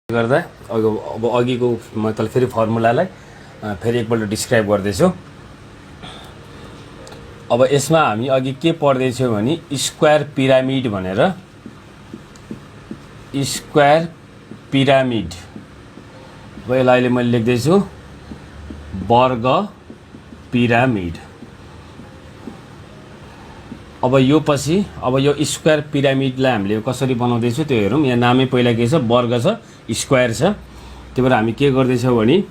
गर्दा अब अघिको मतलब फेरि फर्मुलालाई फेरि एकपल्ट डिस्क्राइब गर्दैछु। अब यसमा हामी अघि के पढ्दैछौँ भने स्क्वायर पिरामिड भनेर, स्क्वायर पिरामिड। अब यसलाई अहिले मैले लेख्दैछु वर्ग पिरामिड। अब यो पछि अब यो स्क्वायर पिरामिडलाई हामीले कसरी बनाउँदैछौँ त्यो हेरौँ। यहाँ नामै पहिला के छ, वर्ग छ, स्क्वायर छ। त्यही भएर हामी के गर्दैछौँ भने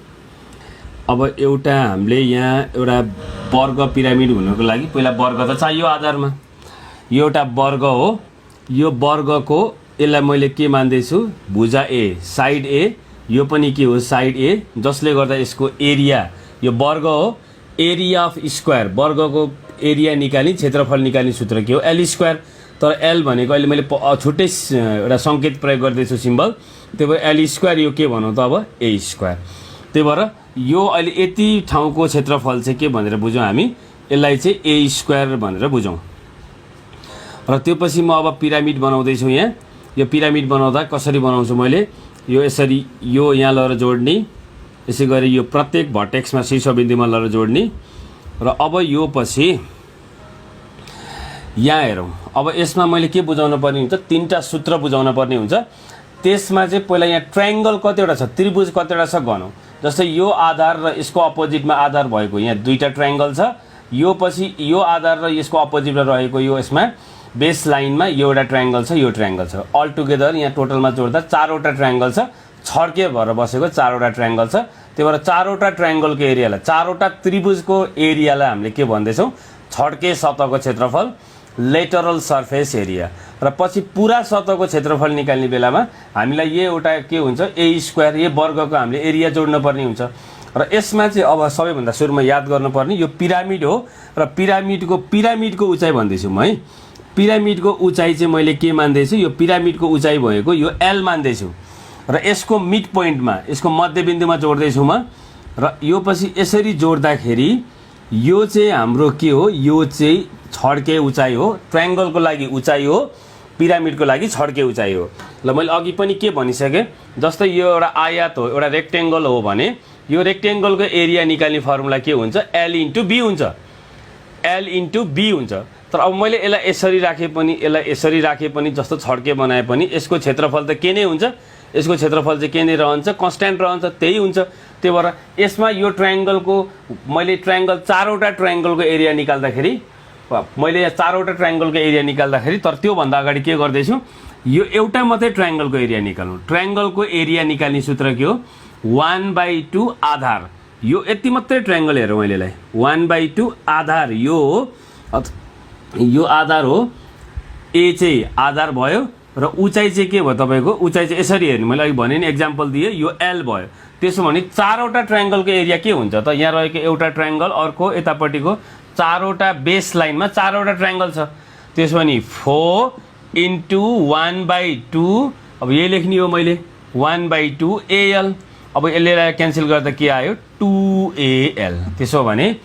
अब एउटा हामीले यहाँ एउटा वर्ग पिरामिड हुनको लागि पहिला वर्ग त चाहियो आधारमा। यो एउटा वर्ग हो, यो वर्गको यसलाई मैले के मान्दैछु, भुजा ए, साइड ए। यो पनि के हो, साइड ए, जसले गर्दा यसको एरिया, यो वर्ग हो, एरिया अफ स्क्वायर, वर्गको एरिया निकाल्ने, क्षेत्रफल निकाल्ने सूत्र के हो, एल स्क्वायर। तर एल भनेको अहिले मैले छुट्टै एउटा सङ्केत प्रयोग गर्दैछु, सिम्बल। त्यही भएर एल स्क्वायर यो के भनौँ त अब ए स्क्वायर। त्यही भएर यो अहिले यति ठाउँको क्षेत्रफल चाहिँ के भनेर बुझौँ हामी, यसलाई चाहिँ ए स्क्वायर भनेर बुझौँ। र त्यो पछि म अब पिरामिड बनाउँदैछु। यहाँ यो पिरामिड बनाउँदा कसरी बनाउँछु मैले, यो यसरी यो यहाँ लगेर जोड्ने, यसै गरी यो प्रत्येक भर्टेक्समा शीर्षबिन्दुमा लगेर जोड्ने। र अब यो पछि यहाँ हेरौँ, अब यसमा मैले के बुझाउन पर्ने हुन्छ, तीनटा सूत्र बुझाउन पर्ने हुन्छ। त्यसमा चाहिँ पहिला यहाँ ट्रायङ्गल कतिवटा छ, त्रिभुज कतिवटा छ गनौँ। जस्तै यो आधार र यसको अपोजिटमा आधार भएको यहाँ दुईटा ट्रायङ्गल छ। यो पछि यो आधार र यसको अपोजिटमा रहेको यो यसमा बेस लाइनमा यो एउटा ट्रायङ्गल छ, यो ट्रायङ्गल छ। अल टुगेदर यहाँ टोटलमा जोड्दा चारवटा ट्रायङ्गल छ, छड्के भएर बसेको चारवटा ट्रायङ्गल छ। त्यही भएर चारवटा ट्रायङ्गलको एरियालाई, चारवटा त्रिभुजको एरियालाई हामीले के भन्दैछौँ, छड्के सतहको क्षेत्रफल, लेटरल सर्फेस एरिया। र पछि पुरा सतहको क्षेत्रफल निकाल्ने बेलामा हामीलाई यो एउटा के हुन्छ, ए स्क्वायर, यो वर्गको हामीले एरिया जोड्न पर्ने हुन्छ। र यसमा चाहिँ अब सबैभन्दा सुरुमा याद गर्नुपर्ने यो पिरामिड हो। र पिरामिडको उचाइ भन्दैछु म है। पिरामिडको उचाइ चाहिँ मैले के मान्दैछु, यो पिरामिडको उचाइ भएको यो एल मान्दैछु। र यसको मिड पोइन्टमा, यसको मध्यबिन्दुमा जोड्दैछु म। र यो पछि यसरी जोड्दाखेरि यो चाहिँ हाम्रो के हो, यो चाहिँ छड्के उचाइ हो। ट्रायङ्गलको लागि उचाइ हो, पिरामिडको लागि छड्के उचाइ हो। ल मैले अघि पनि के भनिसकेँ, जस्तै यो एउटा आयत हो, एउटा रेक्टेङ्गल हो भने यो रेक्टेङ्गलको एरिया निकाल्ने फर्मुला के हुन्छ, एल इन्टु बी हुन्छ, एल इन्टु बी हुन्छ। तर अब मैले यसलाई यसरी राखे पनि, यसलाई यसरी राखे पनि, जस्तो छड्के बनाए पनि यसको क्षेत्रफल त के नै हुन्छ, यसको क्षेत्रफल चाहिँ के नै रहन्छ, कन्स्ट्यान्ट रहन्छ, त्यही हुन्छ। त्यही भएर यसमा यो ट्रायङ्गलको मैले चारवटा ट्रायङ्गलको एरिया निकाल्दाखेरि, मैले यहाँ चारवटा ट्रायङ्गलको एरिया निकाल्दाखेरि, तर त्योभन्दा अगाडि के गर्दैछु, यो एउटा मात्रै ट्रायङ्गलको एरिया निकाल्नु। ट्रायङ्गलको एरिया निकाल्ने सूत्र के हो, 1/2 आधार। यो यति मात्रै ट्रायङ्गल हेरौँ मैले यसलाई, 1/2 आधार यो हो, यो आधार हो। ए चाहिँ आधार भयो र उचाइ चाहिँ के भयो तपाईँको, उचाइ चाहिँ यसरी हेर्नु, मैले अघि भने नि एक्जाम्पल दिएँ, यो एल भयो। त्यसो भने चारवटा ट्रायङ्गलको एरिया के हुन्छ त, यहाँ रहेको एउटा ट्रायङ्गल, अर्को यतापट्टिको चारवटा बेस लाइनमा चारवटा ट्रायङ्गल छ। त्यसो भने 4 इन्टु 1/2, अब यही लेख्ने हो मैले, 1/2 एल। अब यसलाई क्यान्सल गर्दा के आयो, 2AL। त्यसो भने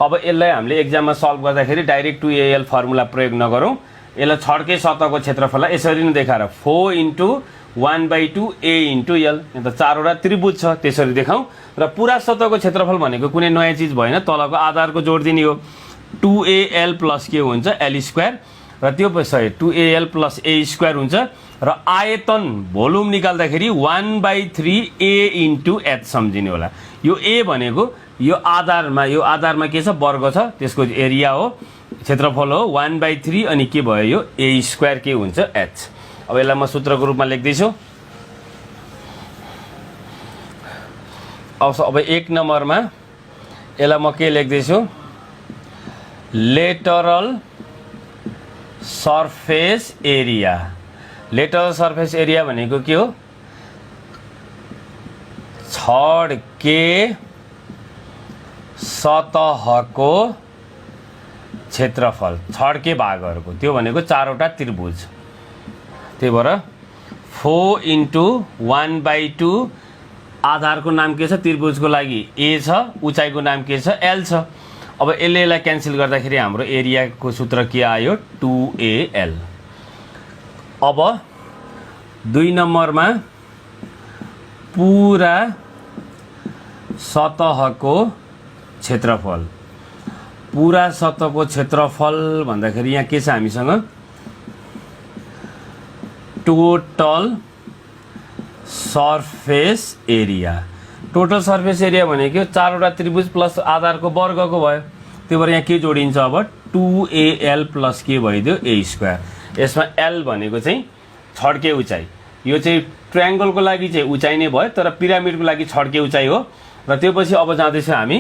अब यसलाई हामीले एक्जाममा सल्भ गर्दाखेरि डाइरेक्ट 2AL फर्मुला प्रयोग नगरौँ, यसलाई छड्के सतहको क्षेत्रफललाई यसरी नै देखाएर 4 इन्टु 1/2 ए इन्टु एल। यहाँ त चारवटा त्रिभुज छ, त्यसरी देखाउँ। र पुरा सतहको क्षेत्रफल भनेको कुनै नयाँ चिज भएन, तलको आधारको जोड दिने हो। 2AL प्लस के हुन्छ, एल स्क्वायर। र त्यो पछि 2AL प्लस ए स्क्वायर हुन्छ। र आयतन भोल्युम निकाल्दाखेरि 1/3 ए इन्टु एच सम्झिने होला। यो ए भनेको यो आधारमा के छ, वर्ग छ, त्यसको एरिया हो, क्षेत्रफल हो 1/3, अनि के भयो यो ए स्क्वायर के हुन्छ, एच। अब यसलाई म सूत्रको रूपमा लेख्दैछु। अब 1 नम्बरमा यसलाई म के लेख्दैछु, lateral surface area. Lateral surface area भनेको के हो, छड्के सतहको क्षेत्रफल, छड्के भागहरूको, त्यो भनेको चारवटा त्रिभुज। त्यही भएर 4 इन्टु 1/2 आधारको नाम के छ, त्रिभुजको लागि ए छ, उचाइको नाम के छ, एल छ। अब यसलाई क्यान्सल गर्दाखेरि हाम्रो एरियाको सूत्र के आयो, 2AL। अब 2 नम्बरमा पूरा सतहको क्षेत्रफल। पूरा सतहको क्षेत्रफल भन्दाखेरि यहाँ के छ हामीसँग total surface area. Total surface area भनेको चारवटा त्रिभुज प्लस आधारको वर्गको भयो। त्यो भएर यहाँ के जोडिन्छ अब 2AL प्लस के भइदियो A स्क्वायर। यसमा L भनेको चाहिँ छड्के उचाइ। यो चाहिँ ट्रायंगलको लागि चाहिँ उचाइ नै भयो, तर पिरामिडको लागि छड्के उचाइ हो। र त्यसपछि अब जाँदैछौँ हामी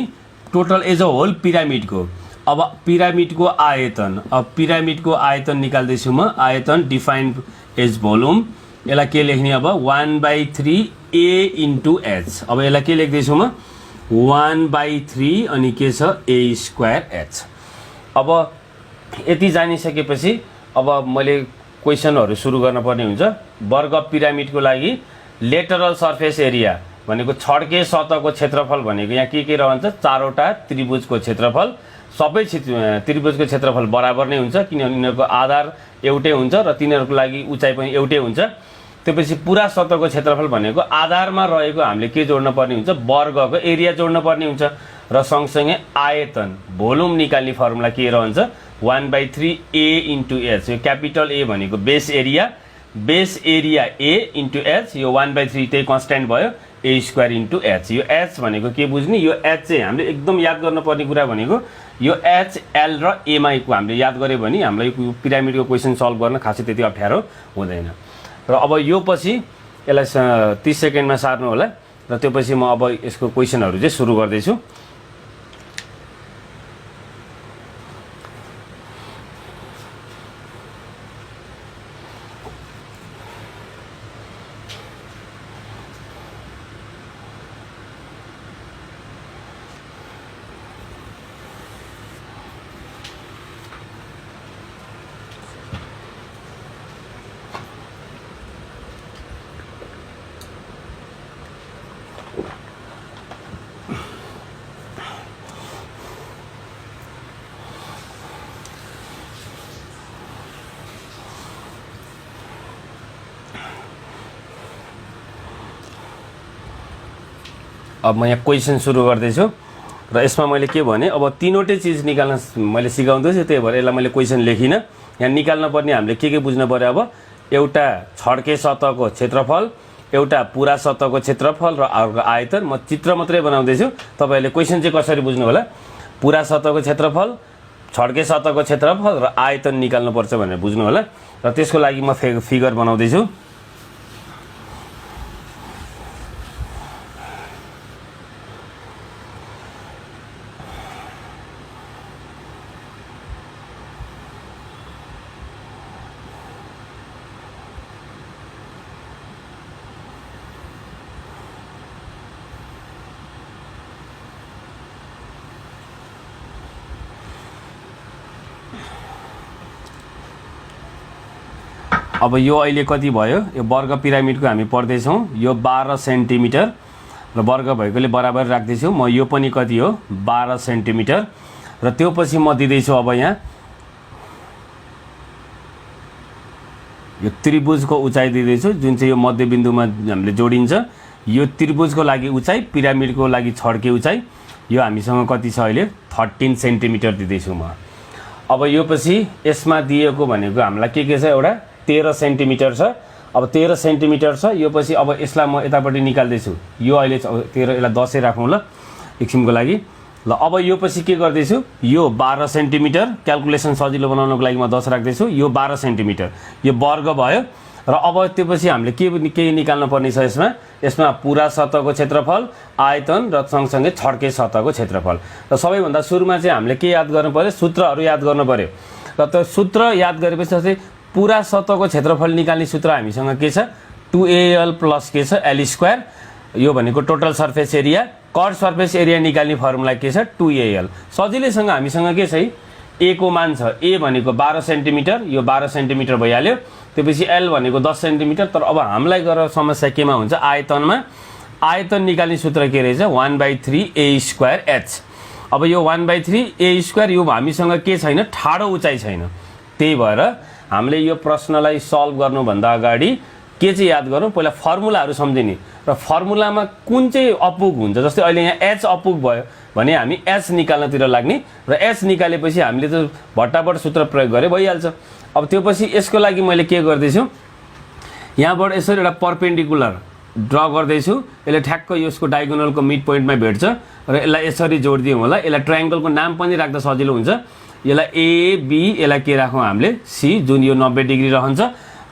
टोटल एज अ होल पिरामिडको। अब पिरामिडको आयतन, अब पिरामिडको आयतन निकाल्दैछु म। आयतन डिफाइन्ड एज भोल्युम। यसलाई के लेख्ने अब 1/3 A इन्टु H। अब यसलाई के लेख्दैछु म 1/3 अनि के छ A स्क्वायर H। अब यति जानिसकेपछि अब मैले क्वेसनहरू सुरु गर्न पर्ने हुन्छ। वर्ग पिरामिडको लागि लेटरल सर्फेस एरिया भनेको छड्के सतहको क्षेत्रफल भनेको यहाँ के रहन्छ चारवटा त्रिभुजको क्षेत्रफल। सबै त्रिभुजको क्षेत्रफल बराबर नै हुन्छ किनभने यिनीहरूको आधार एउटै हुन्छ र तिनीहरूको लागि उचाइ पनि एउटै हुन्छ। त्यसपछि पुरा सतहको क्षेत्रफल भनेको आधारमा रहेको हामीले के जोड्न पर्ने हुन्छ वर्गको एरिया जोड्न पर्ने हुन्छ र सँगसँगै आयतन भोल्युम निकाल्ने फर्मुला के रहन्छ 1/3 A इन्टु H। यो क्यापिटल A भनेको base area A into H। यो 1/3 त्यही कन्स्ट्यान्ट भयो A स्क्वायर इन्टु H। यो H भनेको के बुझ्ने, यो H चाहिँ हामीले एकदम याद गर्नुपर्ने कुरा भनेको यो H, L र MI को हामीले याद गऱ्यो भने हामीलाई यो पिरामिडको क्वेसन सल्भ गर्न खासै त्यति अप्ठ्यारो हुँदैन। र अब यो पछि यसलाई 30 सेकेन्डमा सार्नु होला र त्यसपछि म अब यसको क्वेसनहरू चाहिँ सुरु गर्दैछु। अब म यहाँ क्वेसन सुरु गर्दैछु र यसमा मैले के भने अब तीनवटै चिज निकाल्न मैले सिकाउँदैछु, त्यही भएर यसलाई मैले क्वेसन लेखिनँ। यहाँ निकाल्न पर्ने हामीले के बुझ्नु पर्यो अब एउटा छड्के सतहको क्षेत्रफल, एउटा पुरा सतहको क्षेत्रफल र अर्को आयतन। म चित्र मात्रै बनाउँदैछु, तपाईहरुले क्वेसन चाहिँ कसरी बुझ्नु होला पुरा सतहको क्षेत्रफल, छड्के सतहको क्षेत्रफल र आयतन निकाल्नुपर्छ भनेर बुझ्नु होला। र त्यसको लागि म फिगर बनाउँदैछु। अब यो अहिले कति भयो, यो वर्ग पिरामिडको हामी पढ्दैछौँ। यो 12 सेन्टिमिटर र वर्ग भएकोले बराबर राख्दैछु म। यो पनि कति हो 12 सेन्टिमिटर र त्यो पछि म दिँदैछु अब यहाँ यो त्रिभुजको उचाइ दिँदैछु जुन चाहिँ यो मध्यबिन्दुमा हामीले जोडिन्छ। यो त्रिभुजको लागि उचाइ, पिरामिडको लागि छड्के उचाइ यो हामीसँग कति छ अहिले 13 सेन्टिमिटर दिँदैछु म। अब यो पछि यसमा दिएको भनेको हामीलाई के छ एउटा 13 सेन्टिमिटर छ। अब 13 सेन्टिमिटर छ। यो पछि अब यसलाई म यतापट्टि निकाल्दैछु। यो अहिले 13, यसलाई 10 राखौँ ल एकछिनको लागि। ल अब यो पछि के गर्दैछु, यो 12 सेन्टिमिटर क्याल्कुलेसन सजिलो बनाउनको लागि म 10 राख्दैछु। यो 12 सेन्टिमिटर यो वर्ग भयो र अब त्यसपछि हामीले के निकाल्नु पर्ने छ यसमा पुरा सतहको क्षेत्रफल, आयतन र सँगसँगै छड्के सतहको क्षेत्रफल। र सबैभन्दा सुरुमा चाहिँ हामीले के याद गर्नु पर्यो, सूत्रहरू याद गर्नु पर्यो। र त्यो सूत्र याद गरेपछि चाहिँ पुरा सतहको क्षेत्रफल निकाल्ने सूत्र हामीसँग के छ 2AL प्लस के छ L स्क्वायर। यो भनेको total surface area. Cut surface area निकाल्ने फर्मुला के छ 2AL। सजिलैसँग हामीसँग के छ A को मान छ, A भनेको 12 सेन्टिमिटर, यो 12 सेन्टिमिटर भइहाल्यो। त्यसपछि L भनेको 10 सेन्टिमिटर। तर अब हामीलाई गरेर समस्या केमा हुन्छ, आयतनमा। आयतन निकाल्ने सूत्र के रहेछ 1/3 A स्क्वायर H। अब यो 1/3 A स्क्वायर यो हामीसँग के छैन, ठाडो उचाइ छैन। त्यही भएर हामीले यो प्रश्नलाई सल्भ गर्नुभन्दा अगाडि के चाहिँ याद गरौँ, पहिला फर्मुलाहरू सम्झिने र फर्मुलामा कुन चाहिँ अपुग हुन्छ। जस्तै अहिले यहाँ एच अपुग भयो भने हामी एच निकाल्नतिर लाग्ने र एच निकालेपछि हामीले त भट्टाभट सूत्र प्रयोग गरे भइहाल्छ। अब त्यो पछि यसको लागि मैले के गर्दैछु, यहाँबाट यसरी एउटा पर्पेन्डिकुलर ड्र गर्दैछु। यसले ठ्याक्क यसको डायगोनलको मिड पोइन्टमा भेट्छ र यसलाई यसरी जोडिदिउँ होला। यसलाई ट्रायङ्गलको नाम पनि राख्दा सजिलो हुन्छ। यसलाई एबी, यसलाई के राखौँ हामीले सी, जुन यो 90 डिग्री रहन्छ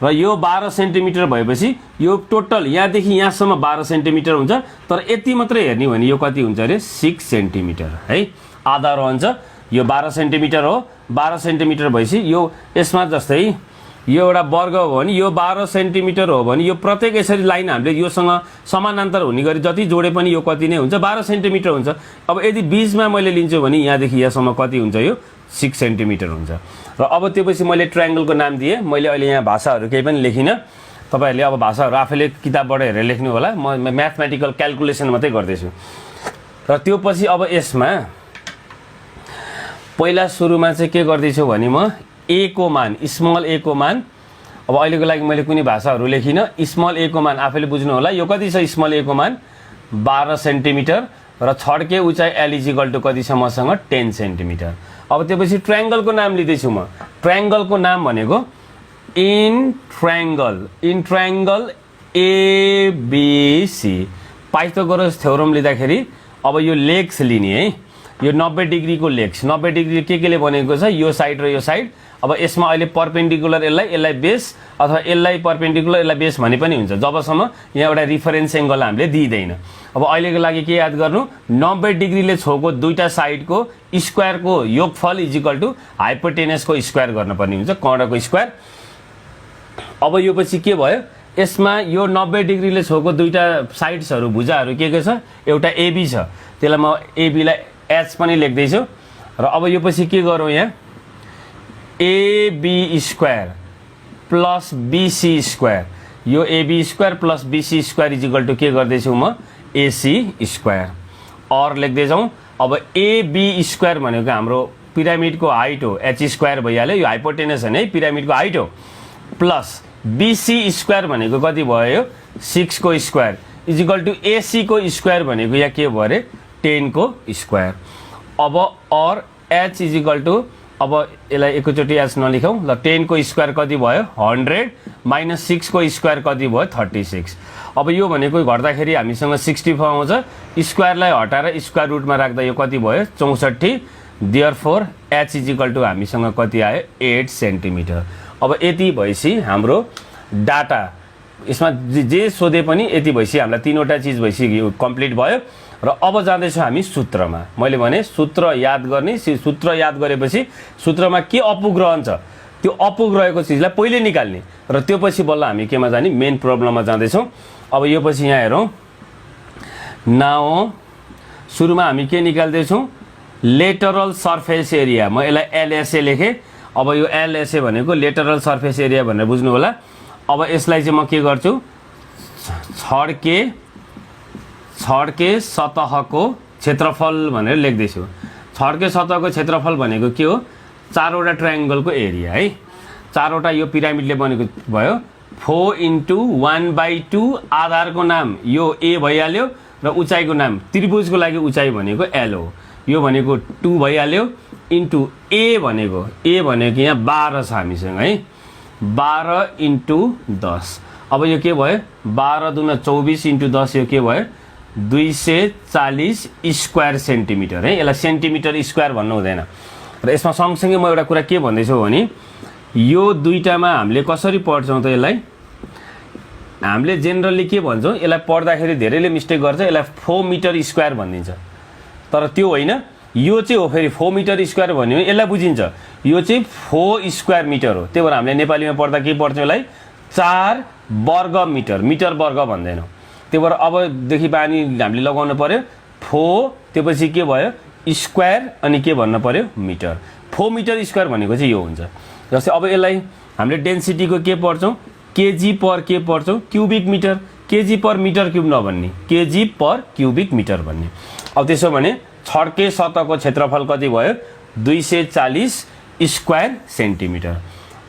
र यो 12 सेन्टिमिटर भएपछि यो टोटल यहाँदेखि यहाँसम्म 12 सेन्टिमिटर हुन्छ। तर यति मात्रै हेर्ने भने यो कति हुन्छ अरे 6 सेन्टिमिटर है, आधा रहन्छ। यो 12 सेन्टिमिटर हो, 12 सेन्टिमिटर भएपछि यो यसमा जस्तै यो एउटा वर्ग हो भने यो 12 सेन्टिमिटर हो भने यो प्रत्येक यसरी लाइन हामीले योसँग समानान्तर हुने गरी जति जोडे पनि यो कति नै हुन्छ, 12 सेन्टिमिटर हुन्छ। अब यदि बीचमा मैले लिन्छु भने यहाँदेखि यहाँसम्म कति हुन्छ, यो 6 सेन्टिमिटर हुन्छ। र अब त्योपछि मैले ट्रायङ्गलको नाम दिएँ। मैले अहिले यहाँ भाषाहरू केही पनि लेखिनँ, तपाईँहरूले अब भाषाहरू आफैले किताबबाट हेरेर लेख्नु होला। म म्याथमेटिकल क्यालकुलेसन मात्रै गर्दैछु। र त्यो पछि अब यसमा पहिला सुरुमा चाहिँ के गर्दैछु भने म ए को मान, स्मल ए को मान, अब अहिलेको लागि मैले कुनै भाषाहरू लेखिनँ। स्मल ए को मान आफैले बुझ्नु होला। यो कति छ स्मल ए को मान 12 सेन्टिमिटर र छड्के उचाइ एल इजिकल टु कति छ मसँग 10 सेन्टिमिटर। अब त्योपछि ट्रायङ्गलको नाम लिँदैछु म। ट्रायङ्गलको नाम भनेको in triangle ABC, Pythagoras theorem लिँदाखेरि अब यो लेग्स लिने है, यो 90 डिग्रीको लेग्स। 90 डिग्री केले बनेको छ, यो साइड र यो साइड। अब यसमा अहिले पर्पेन्डिकुलर यसलाई बेस अथवा यसलाई पर्पेन्डिकुलर यसलाई बेस भने पनि हुन्छ, जबसम्म यहाँ एउटा रिफरेन्स एङ्गल हामीले दिइँदैन। अब अहिलेको लागि के याद गर्नु, 90 डिग्रीले छोको दुईटा साइडको स्क्वायरको योगफल इजिकल टु हाइपोटेनसको स्क्वायर गर्नुपर्ने हुन्छ, कर्णको स्क्वायर। अब यो पछि के भयो, यसमा यो 90 डिग्रीले छोको दुईटा साइड्सहरू भुजाहरू के छ, एउटा एबी छ, त्यसलाई म एबीलाई एच पनि लेख्दैछु। र अब यो पछि के गरौँ, यहाँ AB square plus BC square, यो AB square plus BC square equal to के गर्दैछु म एसी स्क्वायर। और लेख्दै जाउँ। अब एबी स्क्वायर भनेको हाम्रो पिरामिडको हाइट हो, एच स्क्वायर भइहाल्यो, यो हाइपोटेनस होइन है, पिरामिडको हाइट हो। प्लस बिसी स्क्वायर भनेको कति भयो, 6 को स्क्वायर इजिकल टु एसी को स्क्वायर भनेको यहाँ के भयो अरे 10 को स्क्वायर। अब और एच इजिकल टु, अब यसलाई एकैचोटि एच नलेखौँ ल, 10 को स्क्वायर कति भयो 100 माइनस 6 को स्क्वायर कति भयो 36। अब यो भनेको घट्दाखेरि हामीसँग 64 आउँछ, स्क्वायरलाई हटाएर स्क्वायर रुटमा राख्दा यो कति भयो 64। देयरफोर एच इजिकल टु हामीसँग कति आयो 8 सेन्टिमिटर। अब यति भएपछि हाम्रो डाटा यसमा जे सोधे पनि यति भएपछि हामीलाई तीनवटा चिज भएपछि कम्प्लिट भयो। र अब जाँदैछौँ हामी सूत्रमा। मैले भने सूत्र याद गर्ने, सूत्र याद गरेपछि सूत्रमा के अपुग रहन्छ त्यो अपुग रहेको चिजलाई पहिले निकाल्ने र त्यो पछि बल्ल हामी केमा जाने, मेन प्रब्लममा जाँदैछौँ। अब यो पछि यहाँ हेरौँ, नाउ सुरुमा हामी के निकाल्दैछौँ, लेटरल सर्फेस एरिया। म यसलाई एलएसए लेखेँ। अब यो एलएसए भनेको लेटरल सर्फेस एरिया भनेर बुझ्नु होला। अब यसलाई चाहिँ म के गर्छु, छड्के सतहको क्षेत्रफल भनेर लेख्दैछु। छड्के सतहको क्षेत्रफल भनेको के हो, चारवटा ट्रायङ्गलको एरिया है। चारवटा यो पिरामिडले बनेको भयो। 4 × 1/2 आधारको नाम यो ए भइहाल्यो र उचाइको नाम त्रिभुजको लागि उचाइ भनेको एल हो, यो भनेको 2 भइहाल्यो। इन्टु ए भनेको यहाँ 12 छ हामीसँग है, 12 × 10। अब यो के भयो 12 दूना 24 × 10, यो के भयो 240 स्क्वायर सेन्टिमिटर है। यसलाई सेन्टिमिटर स्क्वायर भन्नु हुँदैन। र यसमा सँगसँगै म एउटा कुरा के भन्दैछु भने, यो दुईटामा हामीले कसरी पढ्छौँ त, यसलाई हामीले जेनरली के भन्छौँ, यसलाई पढ्दाखेरि धेरैले मिस्टेक गर्छ, यसलाई 4 मिटर स्क्वायर भनिदिन्छ। तर त्यो होइन, यो चाहिँ हो फेरि 4 मिटर स्क्वायर भन्यो भने यसलाई बुझिन्छ, यो चाहिँ 4 स्क्वायर मिटर हो। त्यही भएर हामीले नेपालीमा पढ्दा के पढ्छौँ, यसलाई 4 वर्ग मिटर, मिटर वर्ग भन्दैनौँ। त्यही भएर अबदेखि बानी हामीले लगाउनु पर्यो 4, त्यसपछि के भयो स्क्वायर, अनि के भन्नु पर्यो मिटर। 4 मिटर स्क्वायर भनेको चाहिँ यो हुन्छ। जस्तै अब यसलाई हामीले डेन्सिटीको के पढ्छौँ, केजी पर के पढ्छौँ, cubic metre. KG per metre cube नभन्ने, केजी पर क्युबिक मिटर भन्ने। अब त्यसो भने छड्के सतहको क्षेत्रफल कति भयो 240 स्क्वायर सेन्टिमिटर।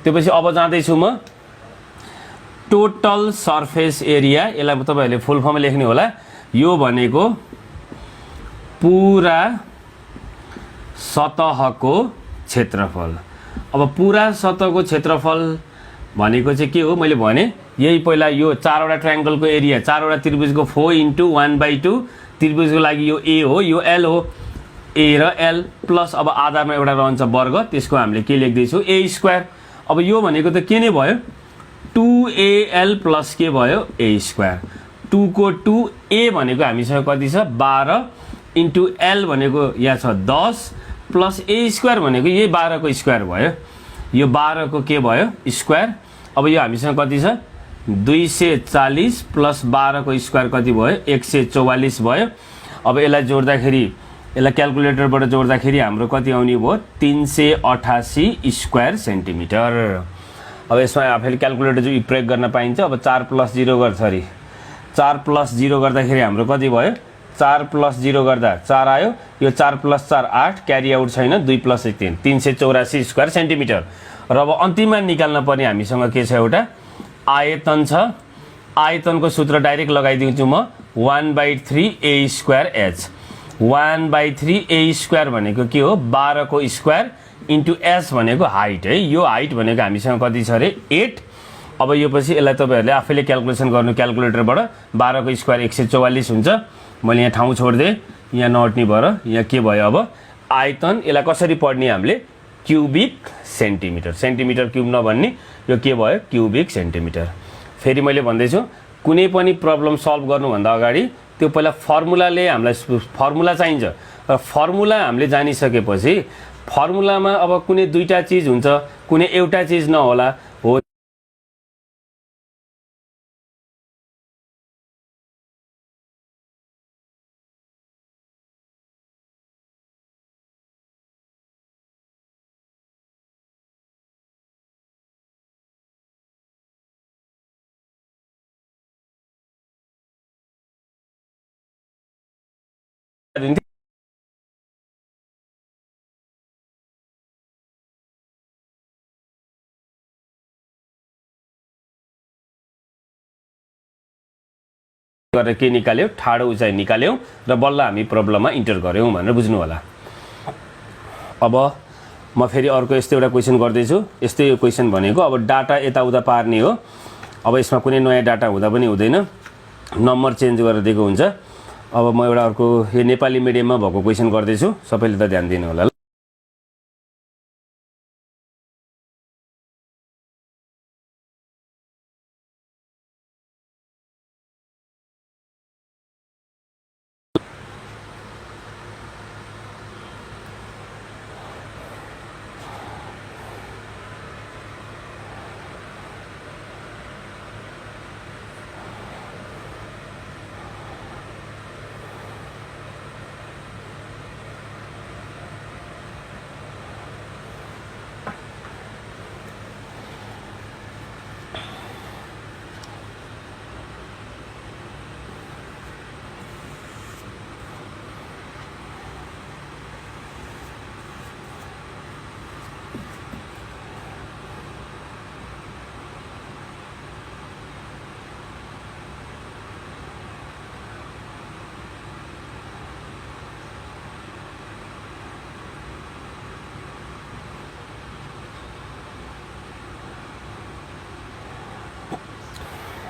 त्यसपछि अब जाँदैछु म टोटल सर्फेस एरिया, यसलाई तपाईहरुले फुल फर्म लेख्ने होला। यो भनेको पूरा सतहको क्षेत्रफल। अब पूरा सतहको क्षेत्रफल भनेको चाहिँ के हो, मैले भने यही पहिला यो चारवटा ट्रायंगलको एरिया, चारवटा त्रिभुजको 4 × 1/2 त्रिभुजको लागि यो ए हो, यो एल हो, ए र एल प्लस अब आधारमा एउटा रहन्छ वर्ग, त्यसको हामीले के लेख्दैछौँ ए स्क्वायर। अब यो भनेको त के नै भयो 2al प्लस के भयो ए स्क्वायर। 2 को 2 ए भनेको हामीसँग कति छ 12 इन्टु एल भनेको यहाँ छ 10 प्लस ए स्क्वायर भनेको यही 12 को स्क्वायर भयो, यो 12 को के भयो स्क्वायर। अब यो हामीसँग कति छ 240 प्लस 12 को स्क्वायर कति भयो 144 भयो। अब यसलाई जोड्दाखेरि, यसलाई क्याल्कुलेटरबाट जोड्दाखेरि हाम्रो कति आउने भयो 388 स्क्वायर सेन्टिमिटर। अब यसमा आफैले क्याल्कुलेटर जो प्रयोग गर्न पाइन्छ। अब 4 + 0 गर्दाखेरि 4 + 0 गर्दाखेरि हाम्रो कति भयो 4 + 0 गर्दा 4 आयो, यो 4 + 4 8 क्यारी आउट छैन, 2 + 1 3 384 स्क्वायर सेन्टिमिटर। र अब अन्तिममा निकाल्न पर्ने हामीसँग के छ एउटा आयतन छ। आयतनको सूत्र डाइरेक्ट लगाइदिन्छु म 1/3 a square h। 1/3 a square भनेको के हो 12 को स्क्वायर इन्टु एस भनेको हाइट है। यो हाइट भनेको हामीसँग कति छ अरे 8। अब यो पछि यसलाई तपाईहरुले आफैले क्याल्कुलेसन गर्नु क्याल्कुलेटरबाट। 12 को स्क्वायर 144 हुन्छ। मैले यहाँ ठाउँ छोड्दिएँ, यहाँ नअट्ने भएर यहाँ के भयो अब आयतन। यसलाई कसरी पढ्ने हामीले क्युबिक सेन्टिमिटर, सेन्टिमिटर क्युब नभन्ने, यो के भयो क्युबिक सेन्टिमिटर। फेरि मैले भन्दैछु कुनै पनि प्रब्लम सल्भ गर्नुभन्दा अगाडि त्यो पहिला फर्मुलाले हामीलाई फर्मुला चाहिन्छ। र फर्मुला हामीले जानिसकेपछि फर्मुलामा अब कुनै दुईटा चिज हुन्छ, कुनै एउटा चिज नहोला हो। गरेर के निकाल्यौ ठाडो उचाइ निकाल्यौ र बल्ल हामी प्रब्लममा इन्टर गर्यौं भनेर बुझ्नु होला। अब म फेरि अर्को यस्तो एउटा क्वेशन गर्दैछु। यस्तै यो क्वेशन भनेको अब डाटा यताउता पार्ने हो। अब यसमा कुनै नयाँ डाटा हुँदा पनि हुँदैन, नम्बर चेन्ज गरेर दिएको हुन्छ। अब म एउटा अर्को यो नेपाली मिडियममा भएको क्वेशन गर्दैछु, सबैले त ध्यान दिनु होला।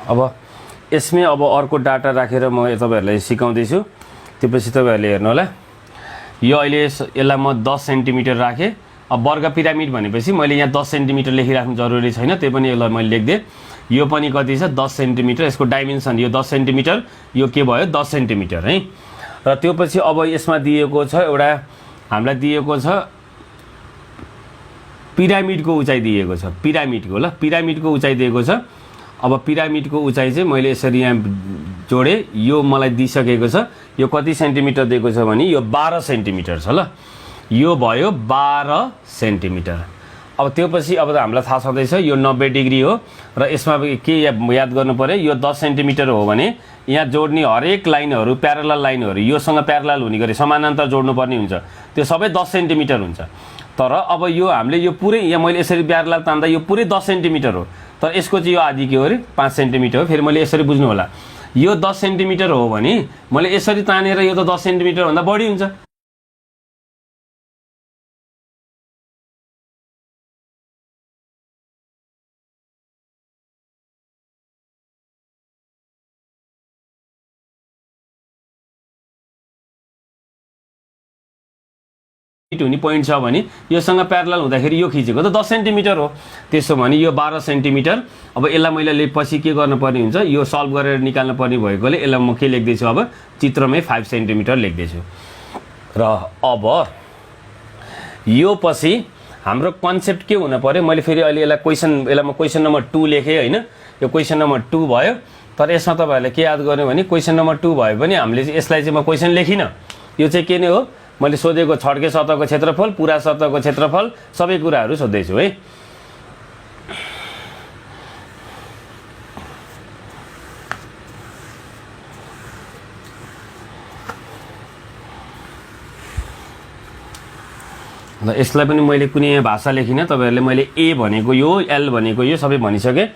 अब यसमै अब अर्को डाटा राखेर म तपाईहरुलाई सिकाउँदैछु, त्यसपछि तपाईहरुले हेर्नु होला। यो अहिले यसलाई म 10 सेन्टिमिटर राखे। अब वर्ग पिरामिड भनेपछि मैले यहाँ 10 सेन्टिमिटर लेखिराख्नु जरुरी छैन, त्यही पनि यसलाई मैले लेख्दिए। यो पनि कति छ 10 सेन्टिमिटर, यसको डाइमेन्सन यो 10 सेन्टिमिटर, यो के भयो 10 सेन्टिमिटर है। र त्यो पछि अब यसमा दिएको छ एउटा हामीलाई दिएको छ पिरामिडको उचाइ दिएको छ, पिरामिडको ल पिरामिडको उचाइ दिएको छ। अब पिरामिडको उचाइ चाहिँ मैले यसरी यहाँ जोडे, यो मलाई दिइसकेको छ। यो कति सेन्टिमिटर दिएको छ भने यो 12 सेन्टिमिटर छ ल, यो भयो 12 सेन्टिमिटर। अब त्यो पछि अब हामीलाई थाहा छँदैछ यो 90 डिग्री हो र यसमा के याद गर्नु पर्यो, यो 10 सेन्टिमिटर हो भने यहाँ जोड्ने हरेक लाइनहरू प्यारलल लाइनहरू योसँग प्यारलल हुने गरी समानान्तर जोड्नु पर्ने हुन्छ, त्यो सबै 10 सेन्टिमिटर हुन्छ। तर अब यो हामीले यो पुरै यहाँ मैले यसरी प्यारलल तान्दा यो पुरै 10 सेन्टिमिटर हो। तर यसको चाहिँ यो आधी के हो अरे 5 सेन्टिमिटर हो। फेरि मैले यसरी बुझ्नु होला, यो 10 सेन्टिमिटर हो भने मैले यसरी तानेर यो त 10 सेन्टिमिटर भन्दा बढी हुन्छ। हुने पोइन्ट छ भने योसँग प्यारलल हुँदाखेरि यो खिचेको त 10 सेन्टिमिटर हो। त्यसो भने यो 12 सेन्टिमिटर। अब यसलाई मैले पछि के गर्नुपर्ने हुन्छ, यो सल्भ गरेर निकाल्नु पर्ने भएकोले यसलाई म के लेख्दैछु, अब चित्रमै 5 सेन्टिमिटर लेख्दैछु। र अब यो पछि हाम्रो कन्सेप्ट के हुन पर्यो, मैले फेरि अहिले यसलाई म क्वेसन नम्बर 2 लेखेँ होइन। यो क्वेसन नम्बर 2 भयो। तर यसमा तपाईँहरूले के याद गर्नु भने क्वेसन नम्बर 2 भयो भने हामीले यसलाई चाहिँ म क्वेसन लेखिनँ। यो चाहिँ के नै हो, मैले सोधेको छड्के सतहको क्षेत्रफल, पुरा सतहको क्षेत्रफल, सबै कुराहरू सोध्दैछु है। ल यसलाई पनि मैले कुनै भाषा लेखिनँ, तपाईँहरूले मैले ए भनेको यो, एल भनेको यो सबै भनिसकेँ।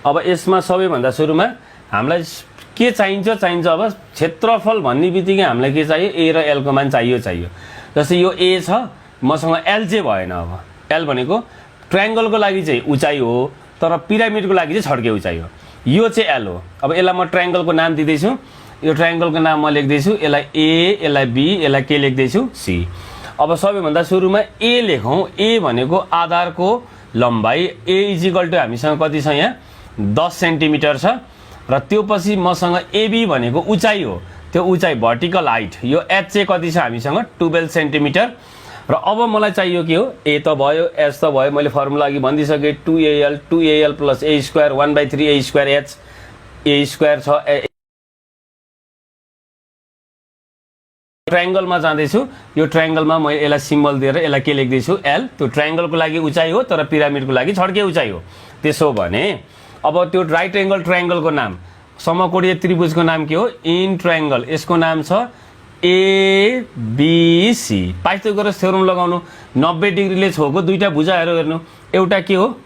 अब यसमा सबैभन्दा सुरुमा हामीलाई के चाहिन्छ अब क्षेत्रफल भन्ने बित्तिकै हामीलाई के चाहियो, ए र एलको मान चाहियो। जस्तै यो ए छ, मसँग एल चाहिँ भएन। अब एल भनेको ट्रायङ्गलको लागि चाहिँ उचाइ हो, तर पिरामिडको लागि चाहिँ छड्के उचाइ हो। यो चाहिँ एल हो। अब यसलाई म ट्रायङ्गलको नाम दिँदैछु। यो ट्रायङ्गलको नाम म लेख्दैछु, यसलाई ए, यसलाई बी, यसलाई के लेख्दैछु, सी। अब सबैभन्दा सुरुमा ए लेखौँ। ए भनेको आधारको लम्बाइ, ए इजिकल टु हामीसँग कति छ यहाँ 10 सेन्टिमिटर छ। र त्यो पछि मसँग एबी भनेको उचाइ हो, त्यो उचाइ भर्टिकल हाइट, यो एच चाहिँ कति छ हामीसँग 12 सेन्टिमिटर। र अब मलाई चाहियो के हो, ए त भयो, एच त भयो, मैले फर्मुला अघि भनिदिइसकेँ 2AL प्लस ए स्क्वायर 1/3 ए स्क्वायर एच, ए स्क्वायर छ। ट्रायङ्गलमा जाँदैछु, यो ट्रायङ्गलमा म यसलाई सिम्बल दिएर यसलाई के लेख्दैछु, एल। त्यो ट्रायङ्गलको लागि उचाइ हो, तर पिरामिडको लागि छड्के उचाइ हो। त्यसो भने अब त्यो राइट एङ्गल ट्रायङ्गलको नाम, समकोणीय त्रिभुजको नाम के हो, इन ट्रायङ्गल, यसको नाम छ एबिसी। पाइथागोरस थ्योरम लगाउनु, 90 डिग्रीले छोएको दुईटा भुजाहरू हेर्नु, एउटा के हो,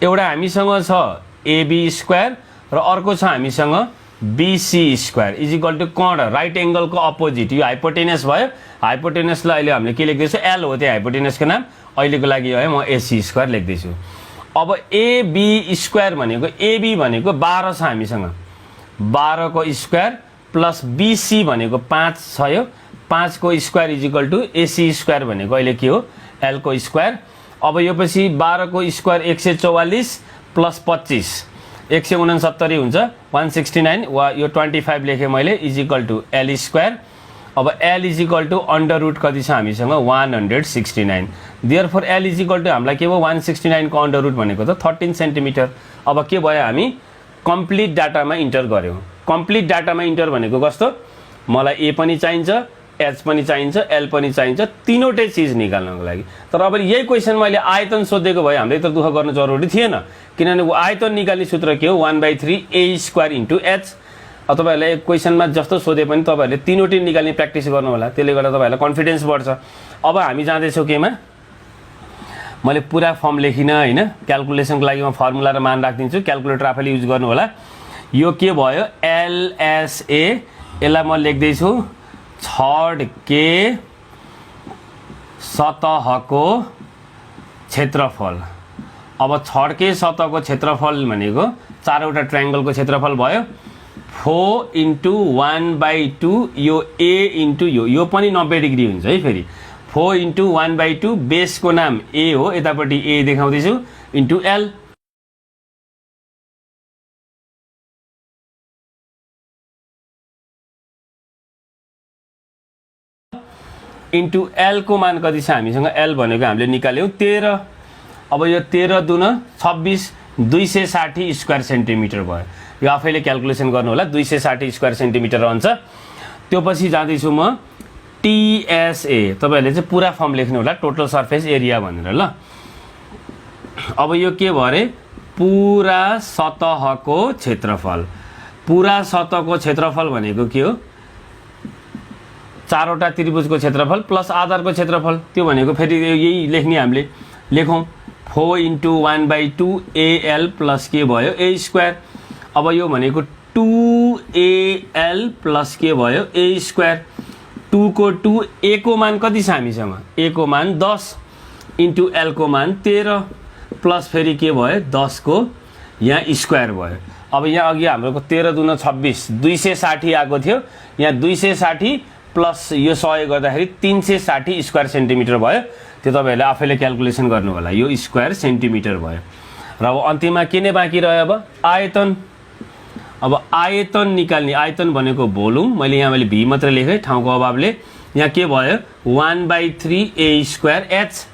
एउटा हामीसँग छ एबी स्क्वायर र अर्को छ हामीसँग बीसी स्क्वायर इजिकल टु कोण राइट एङ्गलको अपोजिट। यो हाइपोटेनस भयो, हाइपोटेनसलाई अहिले हामीले के लेख्दैछु, एल हो त्यो हाइपोटेनसको नाम। अहिलेको लागि है म एसी स्क्वायर लेख्दैछु। अब एबी स्क्वायर भनेको, एबी भनेको 12 छ हामीसँग, 12 को स्क्वायर प्लस बीसी भनेको 5 छ, यो 5 को square equal to AC square भनेको अहिले के हो, एल को स्क्वायर। अब यो पछि 12 को स्क्वायर 144 प्लस 25 169 हुन्छ 169 वा यो 25 लेखेँ मैले इजिकल टु एल स्क्वायर। अब L equal to under root कति छ हामीसँग 169। देयरफोर एल इजिकल टु हामीलाई के भयो 169 को अन्डर रुट भनेको त 13 सेन्टिमिटर। अब के भयो, हामी कम्प्लिट डाटामा इन्टर गऱ्यौँ। कम्प्लिट डाटामा इन्टर भनेको कस्तो, मलाई ए पनि चाहिन्छ, एच पनि चाहिन्छ, एल पनि चाहिन्छ, तीनवटै चिज निकाल्नको लागि। तर अब यही क्वेसन मैले आयतन सोधेको भए हामीलाई त दुःख गर्न जरुरी थिएन, किनभने आयतन निकाल्ने सूत्र के हो 1/3 ए स्क्वायर इन्टु एच। तपाईँहरूले क्वेसनमा जस्तो सोधे पनि तपाईँहरूले तीनवटै निकाल्ने प्र्याक्टिस गर्नु होला, त्यसले गर्दा तपाईँहरूलाई कन्फिडेन्स बढ्छ। अब हामी जाँदैछौँ केमा, मैले पुरा फर्म लेखिनँ होइन, क्यालकुलेसनको लागि म फर्मुला र मान राखिदिन्छु, क्यालकुलेटर आफैले युज गर्नु होला। यो के भयो एलएसए, यसलाई म लेख्दैछु छड्के सतहको क्षेत्रफल। अब छड्के सतहको क्षेत्रफल भनेको चारवटा ट्रायङ्गलको क्षेत्रफल भयो, 4 इन्टु 1/2 यो ए इन्टु यो पनि 90 डिग्री हुन्छ है। फेरि 4 इन्टु 1/2 बेसको नाम ए हो, यतापट्टि ए देखाउँदैछु, इन्टु एल। इन्टु एल को मान कति छ हामीसँग, एल भनेको हामीले निकाल्यौँ 13। अब यो 13 दुन 26 260 स्क्वायर सेन्टिमिटर भयो। यो आफैले क्यालकुलेसन गर्नु होला, 260 स्क्वायर सेन्टिमिटर रहन्छ। त्यो पछि जाँदैछु म टिएसए, तपाईँहरूले चाहिँ पुरा फर्म लेख्नु होला, टोटल सर्फेस एरिया भनेर ल। अब यो के भयो अरे, पुरा सतहको क्षेत्रफल। पुरा सतहको क्षेत्रफल भनेको के हो, चारवटा त्रिभुजको क्षेत्रफल प्लस आधारको क्षेत्रफल। त्यो भनेको फेरि यही लेख्ने हामीले लेखौँ 4 इन्टु 1/2 AL प्लस के भयो A स्क्वायर। अब यो भनेको 2AL प्लस के भयो A स्क्वायर। 2 को 2 A को मान कति छ हामीसँग? A को मान 10 इन्टु L को मान 13 प्लस फेरि के भयो 10 को यहाँ स्क्वायर भयो। अब यहाँ अघि हाम्रो 13 दुना 26 260 आएको थियो, यहाँ 260 प्लस यो 100 गर्दाखेरि 360 स्क्वायर सेन्टिमिटर भयो। त्यो तपाईहरुले आफैले क्याल्कुलेसन गर्नु होला। यो स्क्वायर सेन्टिमिटर भयो। र अब अन्तिममा के नै बाँकी रह्यो? अब आयतन। अब आयतन निकाल्ने, आयतन भनेको भोल्युम, मैले भी मात्र लेखेँ ठाउँको अभावले। यहाँ के भयो 1/3 A स्क्वायर H।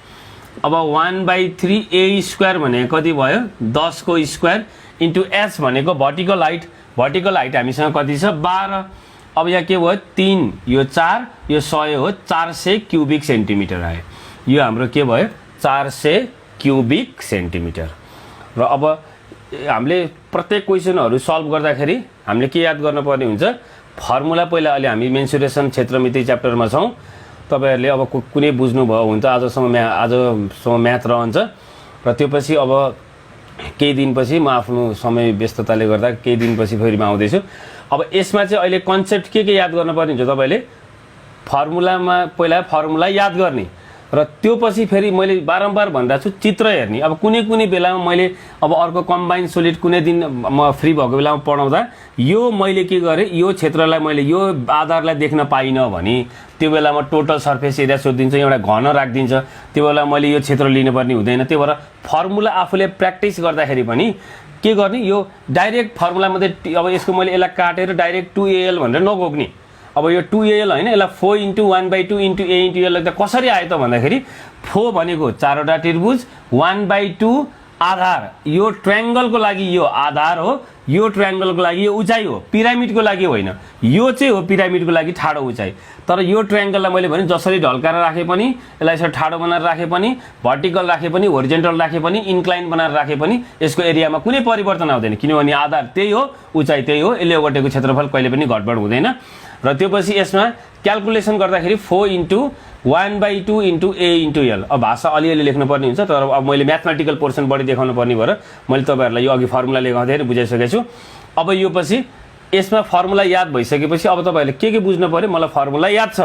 अब 1/3 A स्क्वायर भनेको कति भयो 10 को स्क्वायर इन्टु H भनेको भर्टिकल हाइट। भर्टिकल हाइट हामीसँग कति छ 12। अब यहाँ के भयो 3 यो 4 यो 100 हो 400 क्युबिक सेन्टिमिटर आयो। यो हाम्रो के भयो 400 क्युबिक सेन्टिमिटर। र अब हामीले प्रत्येक क्वेसनहरु सल्भ गर्दाखेरि हामीले के याद गर्नुपर्ने हुन्छ? फर्मुला पहिला अलि हामी मेन्सुरेसन क्षेत्रमिति च्याप्टरमा छौं। तपाईहरुले अब कुनै बुझ्नु भयो हुन्छ आजसम्म म्याथ रहन्छ र त्यसपछि अब केही दिनपछि म आफ्नो समय व्यस्तताले गर्दा केही दिनपछि फेरि म आउँदै छु। अब यसमा चाहिँ अहिले कन्सेप्ट के याद गर्नुपर्ने हुन्छ? तपाईले फर्मुलामा पहिला फर्मुला याद गर्ने र त्यो पछि फेरि मैले बारम्बार भन्दा छु चित्र हेर्ने। अब कुनै बेलामा मैले अब अर्को कम्बाइन सोलिड कुनै दिन म फ्री भएको बेलामा पढाउँदा यो मैले के गरे यो क्षेत्रलाई मैले यो आधारलाई देख्न पाइन भने त्यो बेलामा टोटल सर्फेस एरिया सोधिदिन्छ, एउटा घन राखिदिन्छ। त्यो बेला मैले यो क्षेत्र लिनुपर्ने हुँदैन। त्यो भएर फर्मुला आफूले प्र्याक्टिस गर्दाखेरि पनि के गर्ने यो डाइरेक्ट फर्मुला मात्रै अब यसको मैले यसलाई काटेर डाइरेक्ट 2AL भनेर नगोक्ने। अब यो 2AL हैन यसलाई 4 into 1/2 into A into L लेख्दा कसरी आयो त भन्दाखेरि 4 भनेको 4 वटा त्रिभुज 1/2 आधार। यो ट्रायंगलको लागि यो आधार हो, यो ट्रायंगलको लागि यो उचाइ हो, पिरामिडको लागि होइन। यो चाहिँ हो पिरामिडको लागि ठाडो उचाइ। तर यो ट्रायंगललाई मैले भने जसरी ढल्काएर राखे पनि, यसलाई यसरी ठाडो बनाएर राखे पनि, भर्टिकल राखे पनि, होरिजेन्टल राखे पनि, इन्क्लाइन बनाएर राखे पनि यसको एरियामा कुनै परिवर्तन आउँदैन, किनभने आधार त्यही हो, उचाइ त्यही हो। यसले ओगटेको क्षेत्रफल कहिले पनि घटबड हुँदैन। र त्यसपछि यसमा क्याल्कुलेसन गर्दाखेरि 4 into 1/2 into A into L। अब भाषा अलिअलि लेख्नुपर्ने हुन्छ, तर अब मैले म्याथमेटिकल पोर्सन बढी देखाउनु पर्ने भएर मैले तपाईहरुलाई यो अघि फर्मुला लेखाउँदै बुझाइसकेको छु। अब यो पछि यसमा फर्मुला याद भइसकेपछि अब तपाईहरुले के बुझ्नु पर्यो? मलाई फर्मुला याद छ।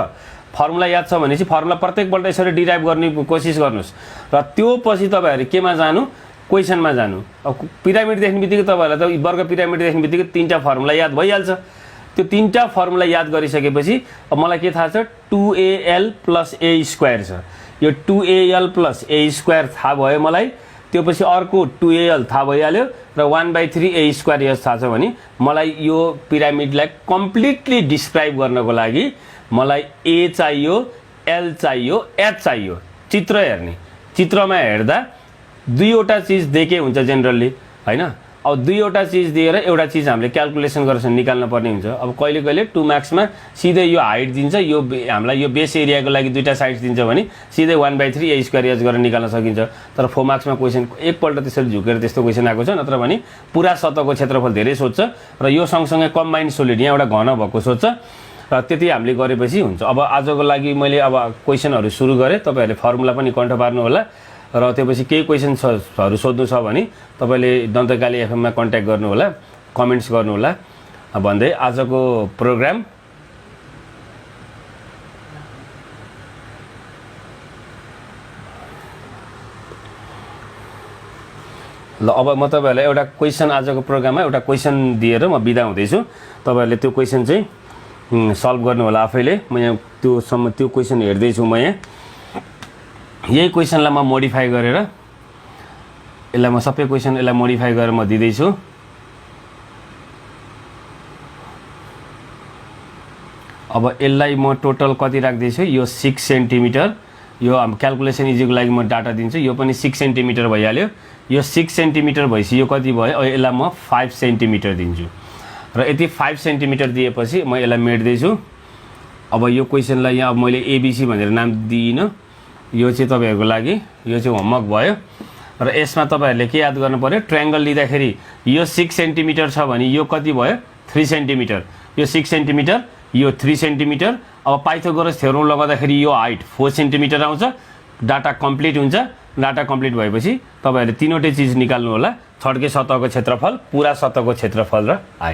फर्मुला याद छ भनेपछि फर्मुला प्रत्येकपल्ट यसरी डिराइभ गर्ने कोसिस गर्नुस्। र त्यो पछि तपाईहरु केमा जानु? क्वेशनमा जानु। अब पिरामिड देख्नेबित्तिकै तपाईहरुलाई त वर्ग पिरामिड देख्नेबित्तिकै तीनटा फर्मुला याद भइहाल्छ। त्यो तीनटा फर्मुला याद गरिसकेपछि अब मलाई के थाहा छ? 2AL प्लस A स्क्वायर छ। यो 2AL प्लस A स्क्वायर थाहा भयो मलाई। त्यसपछि अर्को 2AL थाहा भइहाल्यो र 1/3 A स्क्वायर यस थाहा छ भने मलाई यो पिरामिडलाई कम्प्लिटली डिस्क्राइब गर्नको लागि मलाई A चाहियो, L चाहियो, H चाहियो। चित्र हेर्ने, चित्रमा हेर्दा दुईवटा चीज देखे हुन्छ जेनरली हैन। अब दुईवटा चीज दिएर एउटा चीज हामीले क्याल्कुलेसन गरेर निकाल्न पर्ने हुन्छ। अब कहिले 2 मार्क्समा सिधै यो हाइट दिन्छ, यो हामीलाई यो बेस एरियाको लागि दुईटा साइड्स दिन्छ भने सिधै 1/3 A स्क्वायर एच गरेर निकाल्न सकिन्छ। तर 4 मार्क्समा क्वेशन एकपल्ट त्यसरी झुकेर त्यस्तो क्वेशन आएको छ, नत्र भने पुरा सतहको क्षेत्रफल धेरै सोध्छ र यो सँगसँगै कम्बाइन सोलिड यहाँ एउटा घन भएको सोध्छ। र त्यति हामीले गरेपछि हुन्छ। अब आजको लागि मैले अब क्वेशनहरु सुरु गरे। तपाईहरुले फर्मुला पनि कन्ठ पार्नु होला र त्यसपछि केही क्वेशनहरु सोध्नु छ भने तपाईले दन्तकाली एफएम मा कन्ट्याक्ट गर्नु होला, कमेन्ट्स गर्नु होला भन्दै आजको प्रोग्राम ल। अब म तपाईहरुलाई एउटा क्वेशन आजको प्रोग्राममा एउटा क्वेशन दिएर म बिदा हुँदैछु। तपाईहरुले त्यो क्वेशन चाहिँ सल्भ गर्नु होला आफैले। म यहाँ त्यो क्वेशन हेर्दै छु। म यहाँ यही क्वेशनलाई म मोडिफाई गरेर यसलाई म सबै क्वेशन यसलाई मोडिफाई गरेर म दिदै छु। अब यसलाई म टोटल कति राख्दै छु? यो 6 सेन्टिमिटर। यो हम क्याल्कुलेसन इजीको लागि म डाटा दिन्छु। यो पनि 6 सेन्टिमिटर भइहाल्यो। यो 6 सेन्टिमिटर भइसक्यो। यो कति भयो? अब यसलाई म 5 सेन्टिमिटर दिन्छु र यति 5 सेन्टिमिटर दिएपछि म यसलाई मेट्दै छु। अब यो क्वेशनलाई यहाँ मैले ABC भनेर नाम दिइन। यो चाहिँ तपाईहरुको लागि यो चाहिँ होमवर्क भयो। र यसमा तपाईहरुले के याद गर्नु पर्यो? ट्रायंगल लिँदाखेरि यो 6 सेन्टिमिटर छ भने यो कति भयो? 3 सेन्टिमिटर। यो 6 सेन्टिमिटर, यो 3 सेन्टिमिटर। अब पाइथागोरस थ्योरम लगाउँदाखेरि यो हाइट 4 सेन्टिमिटर आउँछ। डाटा कम्प्लिट हुन्छ डाटा कम्प्लिट भएपछि तपाईँहरूले तीनवटै चिज निकाल्नु होला, थर्डकै सतहको क्षेत्रफल, पुरा सतहको क्षेत्रफल र आयो।